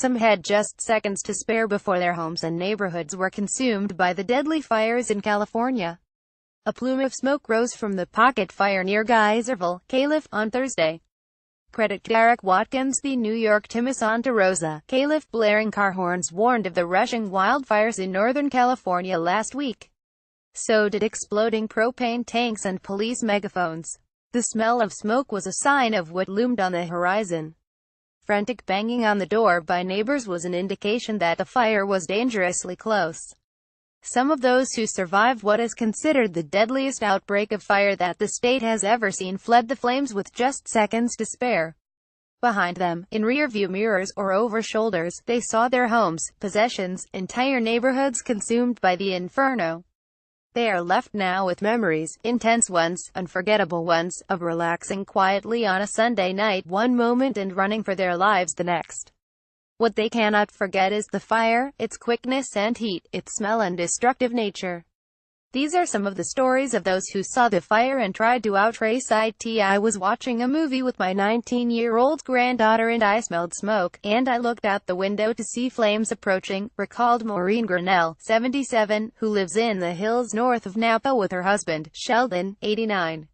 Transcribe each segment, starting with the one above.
Some had just seconds to spare before their homes and neighborhoods were consumed by the deadly fires in California. A plume of smoke rose from the pocket fire near Geyserville, Calif, on Thursday. Credit Derek Watkins. The New York Times. Santa Rosa, Calif. Blaring car horns warned of the rushing wildfires in Northern California last week. So did exploding propane tanks and police megaphones. The smell of smoke was a sign of what loomed on the horizon. Frantic banging on the door by neighbors was an indication that the fire was dangerously close. Some of those who survived what is considered the deadliest outbreak of fire that the state has ever seen fled the flames with just seconds to spare. Behind them, in rearview mirrors or over shoulders, they saw their homes, possessions, entire neighborhoods consumed by the inferno. They are left now with memories, intense ones, unforgettable ones, of relaxing quietly on a Sunday night one moment and running for their lives the next. What they cannot forget is the fire, its quickness and heat, its smell and destructive nature. These are some of the stories of those who saw the fire and tried to outrace it. I was watching a movie with my 19-year-old granddaughter and I smelled smoke, and I looked out the window to see flames approaching, recalled Maureen Grinnell, 77, who lives in the hills north of Napa with her husband, Sheldon, 89.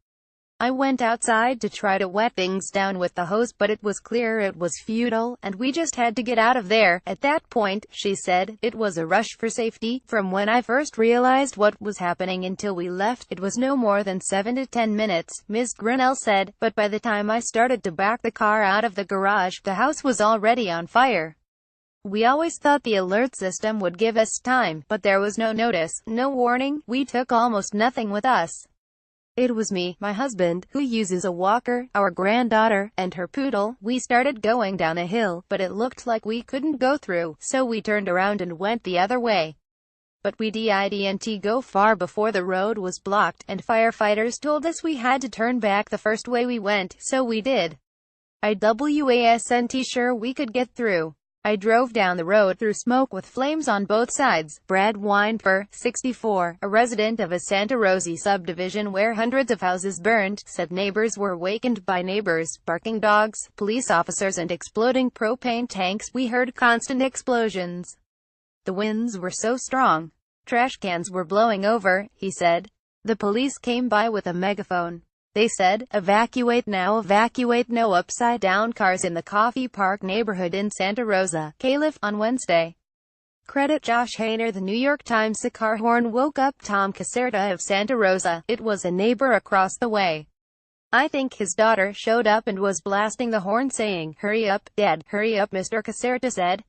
I went outside to try to wet things down with the hose, but it was clear it was futile, and we just had to get out of there. At that point, she said, it was a rush for safety. From when I first realized what was happening until we left, it was no more than 7 to 10 minutes, Ms. Grinnell said, but by the time I started to back the car out of the garage, the house was already on fire. We always thought the alert system would give us time, but there was no notice, no warning. We took almost nothing with us. It was me, my husband, who uses a walker, our granddaughter, and her poodle. We started going down a hill, but it looked like we couldn't go through, so we turned around and went the other way. But we didn't go far before the road was blocked, and firefighters told us we had to turn back the first way we went, so we did. I wasn't sure we could get through. I drove down the road through smoke with flames on both sides. Brad Weinfer, 64, a resident of a Santa Rosa subdivision where hundreds of houses burned, said neighbors were wakened by neighbors, barking dogs, police officers and exploding propane tanks. We heard constant explosions. The winds were so strong. Trash cans were blowing over, he said. The police came by with a megaphone. They said, evacuate now, evacuate. No upside-down cars in the Coffee Park neighborhood in Santa Rosa, Calif, on Wednesday. Credit Josh Hayner. The New York Times. A car horn woke up Tom Caserta of Santa Rosa. It was a neighbor across the way. I think his daughter showed up and was blasting the horn saying, hurry up, Dad, hurry up, Mr. Caserta said.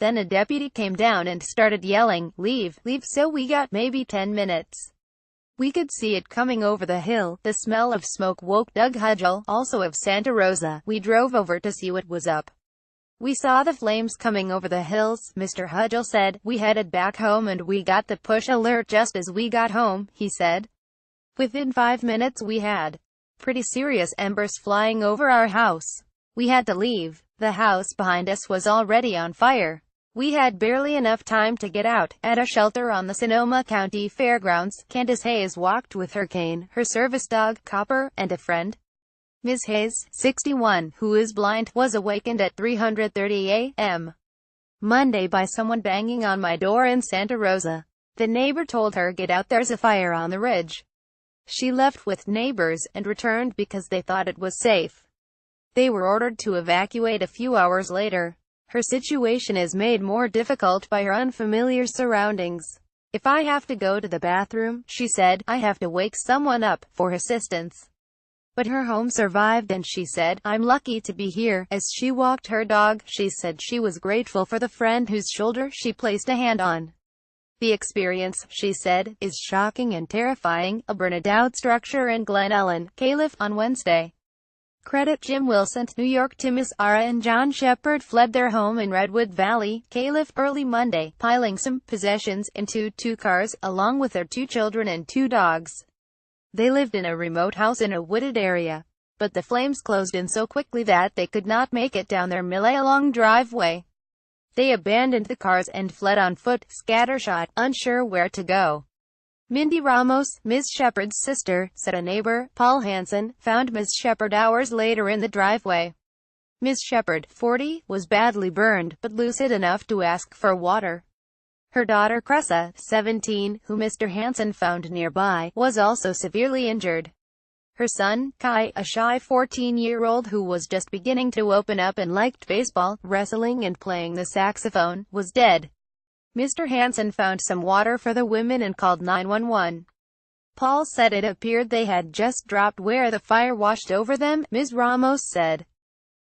Then a deputy came down and started yelling, leave, leave, so we got maybe 10 minutes. We could see it coming over the hill. The smell of smoke woke Doug Hudgel, also of Santa Rosa. We drove over to see what was up. We saw the flames coming over the hills, Mr. Hudgel said. We headed back home and we got the push alert just as we got home, he said. Within 5 minutes we had pretty serious embers flying over our house. We had to leave. The house behind us was already on fire. We had barely enough time to get out. At a shelter on the Sonoma County Fairgrounds, Candace Hayes walked with her cane, her service dog, Copper, and a friend. Ms. Hayes, 61, who is blind, was awakened at 3:30 a.m. Monday by someone banging on my door in Santa Rosa. The neighbor told her, get out, there's a fire on the ridge. She left with neighbors, and returned because they thought it was safe. They were ordered to evacuate a few hours later. Her situation is made more difficult by her unfamiliar surroundings. If I have to go to the bathroom, she said, I have to wake someone up for assistance. But her home survived and she said, I'm lucky to be here. As she walked her dog, she said she was grateful for the friend whose shoulder she placed a hand on. The experience, she said, is shocking and terrifying. A burned-out structure in Glen Ellen, Calif, on Wednesday. Credit Jim Wilson. New York Times. Ara and John Shepard fled their home in Redwood Valley, Calif, early Monday, piling some possessions into 2 cars, along with their 2 children and 2 dogs. They lived in a remote house in a wooded area. But the flames closed in so quickly that they could not make it down their mile-long driveway. They abandoned the cars and fled on foot, scattershot, unsure where to go. Mindy Ramos, Ms. Shepard's sister, said a neighbor, Paul Hansen, found Ms. Shepard hours later in the driveway. Ms. Shepherd, 40, was badly burned, but lucid enough to ask for water. Her daughter Cressa, 17, who Mr. Hansen found nearby, was also severely injured. Her son, Kai, a shy 14-year-old who was just beginning to open up and liked baseball, wrestling and playing the saxophone, was dead. Mr. Hansen found some water for the women and called 911. Paul said it appeared they had just dropped where the fire washed over them, Ms. Ramos said.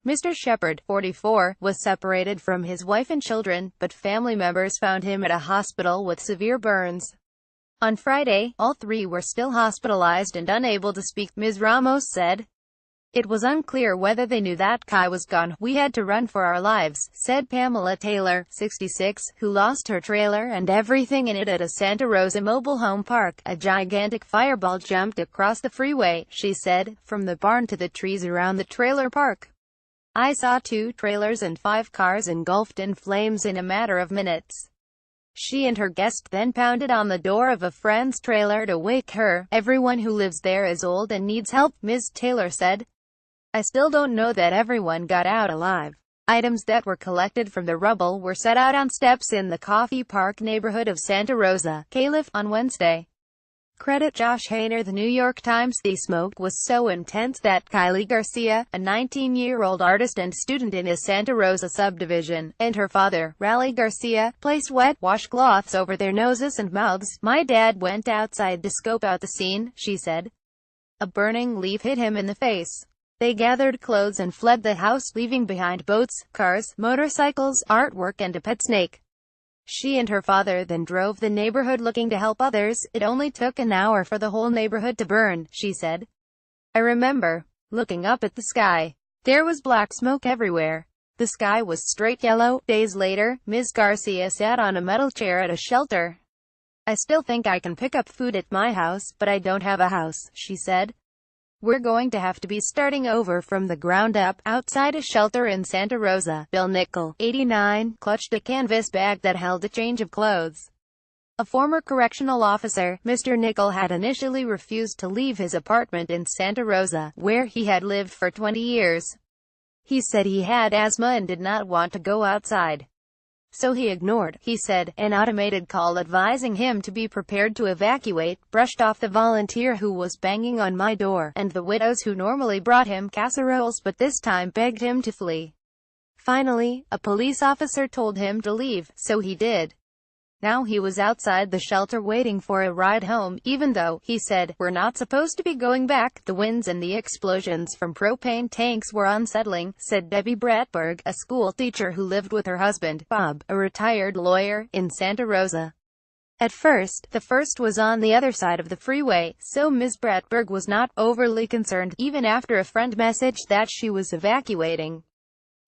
Mr. Shepherd, 44, was separated from his wife and children, but family members found him at a hospital with severe burns. On Friday, all three were still hospitalized and unable to speak, Ms. Ramos said. It was unclear whether they knew that Kai was gone. We had to run for our lives, said Pamela Taylor, 66, who lost her trailer and everything in it at a Santa Rosa mobile home park. A gigantic fireball jumped across the freeway, she said, from the barn to the trees around the trailer park. I saw 2 trailers and 5 cars engulfed in flames in a matter of minutes. She and her guest then pounded on the door of a friend's trailer to wake her. Everyone who lives there is old and needs help, Ms. Taylor said. I still don't know that everyone got out alive. Items that were collected from the rubble were set out on steps in the Coffee Park neighborhood of Santa Rosa, Calif, on Wednesday. Credit Josh Hayner, The New York Times. The smoke was so intense that Kylie Garcia, a 19-year-old artist and student in a Santa Rosa subdivision, and her father, Raleigh Garcia, placed wet washcloths over their noses and mouths. My dad went outside to scope out the scene, she said. A burning leaf hit him in the face. They gathered clothes and fled the house, leaving behind boats, cars, motorcycles, artwork and a pet snake. She and her father then drove the neighborhood looking to help others. It only took an hour for the whole neighborhood to burn, she said. I remember looking up at the sky. There was black smoke everywhere. The sky was straight yellow. Days later, Ms. Garcia sat on a metal chair at a shelter. I still think I can pick up food at my house, but I don't have a house, she said. We're going to have to be starting over from the ground up. Outside a shelter in Santa Rosa, Bill Nickel, 89, clutched a canvas bag that held a change of clothes. A former correctional officer, Mr. Nickel had initially refused to leave his apartment in Santa Rosa, where he had lived for 20 years. He said he had asthma and did not want to go outside. So he ignored, he said, an automated call advising him to be prepared to evacuate, brushed off the volunteer who was banging on my door, and the widows who normally brought him casseroles but this time begged him to flee. Finally, a police officer told him to leave, so he did. Now he was outside the shelter waiting for a ride home, even though, he said, we're not supposed to be going back. The winds and the explosions from propane tanks were unsettling, said Debbie Bratberg, a school teacher who lived with her husband, Bob, a retired lawyer, in Santa Rosa. At first, the first was on the other side of the freeway, so Ms. Bratberg was not overly concerned, even after a friend messaged that she was evacuating.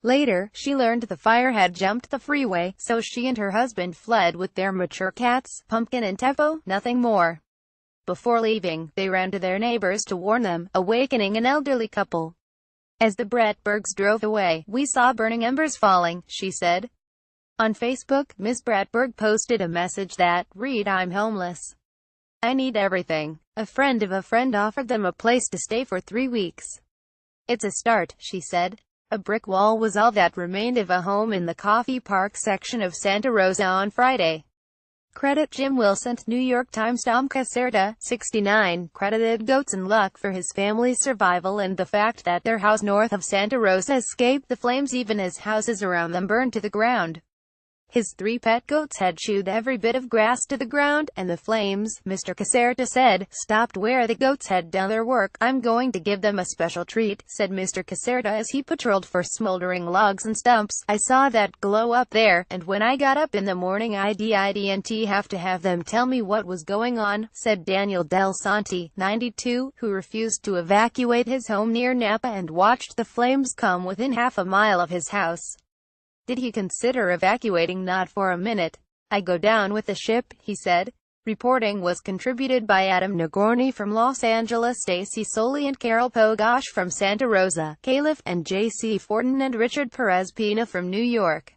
Later, she learned the fire had jumped the freeway, so she and her husband fled with their mature cats, Pumpkin and Teppo, nothing more. Before leaving, they ran to their neighbors to warn them, awakening an elderly couple. As the Bratbergs drove away, we saw burning embers falling, she said. On Facebook, Ms. Bratberg posted a message that read, I'm homeless. I need everything. A friend of a friend offered them a place to stay for 3 weeks. It's a start, she said. A brick wall was all that remained of a home in the Coffee Park section of Santa Rosa on Friday. Credit Jim Wilson. New York Times. Tom Caserta, 69, credited goats and luck for his family's survival and the fact that their house north of Santa Rosa escaped the flames even as houses around them burned to the ground. His 3 pet goats had chewed every bit of grass to the ground, and the flames, Mr. Caserta said, stopped where the goats had done their work. I'm going to give them a special treat, said Mr. Caserta as he patrolled for smoldering logs and stumps. I saw that glow up there, and when I got up in the morning I didn't have to have them tell me what was going on, said Daniel Del Santi, 92, who refused to evacuate his home near Napa and watched the flames come within half a mile of his house. Did he consider evacuating? Not for a minute. I go down with the ship, he said. Reporting was contributed by Adam Nagorny from Los Angeles, Stacy Soley and Carol Pogosh from Santa Rosa, Calif, and J.C. Fortin and Richard Perez Pina from New York.